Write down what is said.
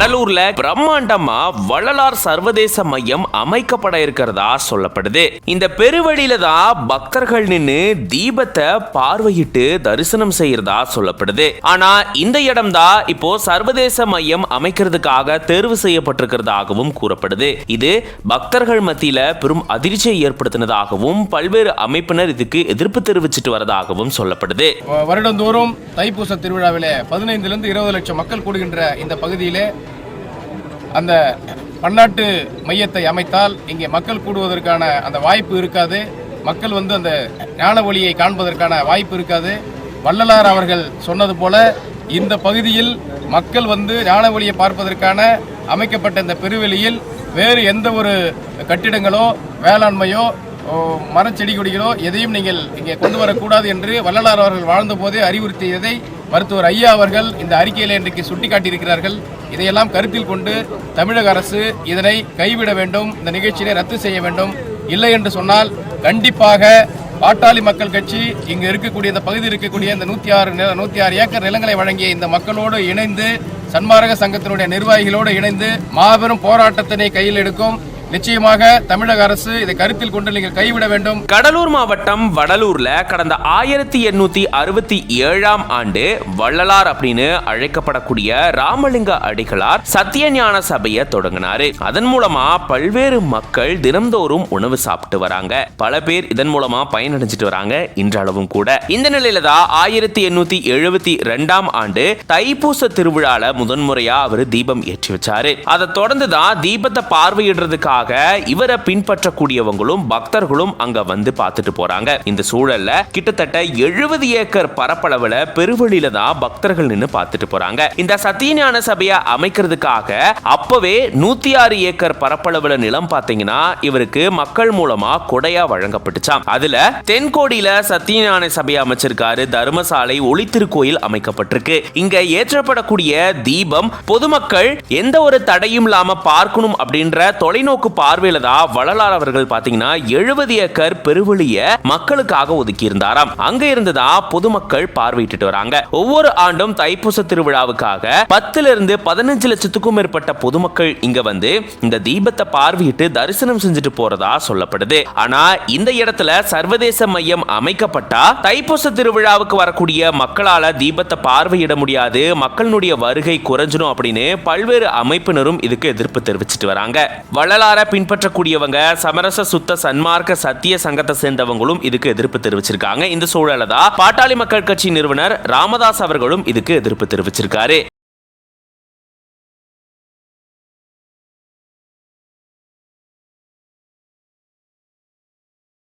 கடலூர்ல பிரம்மாண்டமா வள்ளலார் சர்வதேச மையம் அமைக்கப்பட இருக்கிறதா சொல்லப்படுது. இந்த பெருவழியில தான் பக்தர்கள் நின்று தீபத்தை பார்வையிட்டு தரிசனம் செய்யறதா சொல்லப்படுது. ஆனா இந்த இடம் தான் இப்போ சர்வதேச மையம் அமைக்கிறதுக்காக தேர்வு செய்யப்பட்டிருக்கிறதாகவும் கூறப்படுது. இது பக்தர்கள் மத்தியில பெரும் அதிர்ச்சியை ஏற்படுத்தினதாகவும் பல்வேறு அமைப்பினர் இதுக்கு எதிர்ப்பு தெரிவிச்சிட்டு வரதாகவும் சொல்லப்படுது. வருடந்தோறும் தைப்பூச திருவிழாவிலே 15 20 லட்சம் மக்கள் கூடுகின்ற இந்த பகுதியிலே அந்த பன்னாட்டு மையத்தை அமைத்தால் இங்கே மக்கள் கூடுவதற்கான அந்த வாய்ப்பு இருக்காது. மக்கள் அந்த ஞான ஒளியை காண்பதற்கான வாய்ப்பு இருக்காது. வள்ளலார் அவர்கள் சொன்னது போல இந்த பகுதியில் மக்கள் ஞான ஒளியை பார்ப்பதற்கான அமைக்கப்பட்ட இந்த பெருவெளியில் வேறு எந்த ஒரு கட்டிடங்களோ வேளாண்மையோ மரச்செடி கொடிகளோ எதையும் நீங்கள் இங்கே கொண்டு வரக்கூடாது என்று வள்ளலார் அவர்கள் வாழ்ந்த போதே அறிவுறுத்தியதை மருத்துவர் ஐயா அவர்கள் இந்த அறிக்கையில் இன்றைக்கு சுட்டிக்காட்டியிருக்கிறார்கள். இதையெல்லாம் கருத்தில் கொண்டு தமிழக அரசு இதனை கைவிட வேண்டும், இந்த நிகழ்ச்சியை ரத்து செய்ய வேண்டும். இல்லை என்று சொன்னால் கண்டிப்பாக பாட்டாளி மக்கள் கட்சி இங்கு இருக்கக்கூடிய இந்த பகுதியில் இருக்கக்கூடிய இந்த 106 ஏக்கர் நிலங்களை வழங்கிய இந்த மக்களோடு இணைந்து சன்மார்க்க சங்கத்தினுடைய நிர்வாகிகளோடு இணைந்து மாபெரும் போராட்டத்தினை கையில் எடுக்கும். நிச்சயமாக தமிழக அரசு இதை கருத்தில் கொண்டு நீங்கள் கைவிட வேண்டும். கடலூர் மாவட்டம் வடலூர்ல கடந்த 1867 ஆண்டு வள்ளலார் அப்படின்னு அழைக்கப்படக்கூடிய ராமலிங்க அடிகளார் சத்தியஞான சபையை தொடங்கினாரு. அதன் மூலமா பல்வேறு மக்கள் தினம்தோறும் உணவு சாப்பிட்டு வராங்க. பல பேர் இதன் மூலமா பயனடைஞ்சிட்டு வராங்க இன்றளவும் கூட. இந்த நிலையில தான் 1872 ஆண்டு தைப்பூச திருவிழால முதன்முறையா அவர் தீபம் ஏற்றி வச்சாரு. அதை தொடர்ந்து தான் தீபத்தை பார்வையிடுறதுக்காக இவரை பின்பற்றக்கூடியவங்களும் பக்தர்களும் அங்க வந்து பார்த்துட்டு போறாங்க. இந்த சூழல்ல கிட்டத்தட்ட 70 ஏக்கர் பரப்பளவுல பெருவழியில தான் பக்தர்கள் நின்று பார்த்துட்டு போறாங்க. இந்த சத்தியஞான சபையை அமைக்கிறதுக்காக அப்பவே 106 ஏக்கர் பரப்பளவுல நிலம் பார்த்தீங்கன்னா இவருக்கு மக்கள் மூலமா கொடையா வழங்கப்பட்டுச்சாம். அதுல தென்கோடியில சத்தியஞான சபையை அமைச்சிருக்காரு. தர்மசாலை, ஒளித்திருக்கோயில் அமைக்கப்பட்டிருக்கு. இங்க ஏற்றப்படக்கூடிய தீபம் பொதுமக்கள் எந்த ஒரு தடையும் இல்லாம பார்க்கணும் அப்படின்ற தொலைநோக்கு பார்வையில தான் வள்ளலார் அவர்கள் பாத்தீங்கன்னா 70 ஏக்கர் பெருவெளிய மக்களுக்காக ஒதுக்கி இருந்தாராம். அங்க இருந்துதான் பொதுமக்கள் பார்வையிட்டு வராங்க. ஒவ்வொரு ஆண்டும் தைப்பூச திருவிழாவுக்காக 10 - 15 லட்சத்துக்கும் மேற்பட்ட பொதுமக்கள் இங்க வந்து இந்த தீபத்தை பார்வையிட்டு தரிசனம் செஞ்சுட்டு போறதா சொல்லப்படுது. ஆனா இந்த இடத்துல சர்வதேச மையம் அமைக்கப்பட்டா தைப்பூச திருவிழாவுக்கு வரக்கூடிய மக்களால தீபத்தை பார்வையிட முடியாது, மக்களுடைய வருகை குறைஞ்சிடும் அப்படின்னு பல்வேறு அமைப்பினரும் இதுக்கு எதிர்ப்பு தெரிவிச்சிட்டு வராங்க. வள்ளலார பின்பற்றக்கூடியவங்க சமரச சுத்த சன்மார்க்க சத்திய சங்கத்தை சேர்ந்தவங்களும் இதுக்கு எதிர்ப்பு தெரிவிச்சிருக்காங்க. இந்த சூழல தான் பாட்டாளி மக்கள் கட்சி நிறுவனர் ராமதாஸ் அவர்களும் இதுக்கு எதிர்ப்பு தெரிவிச்சிருக்காரு.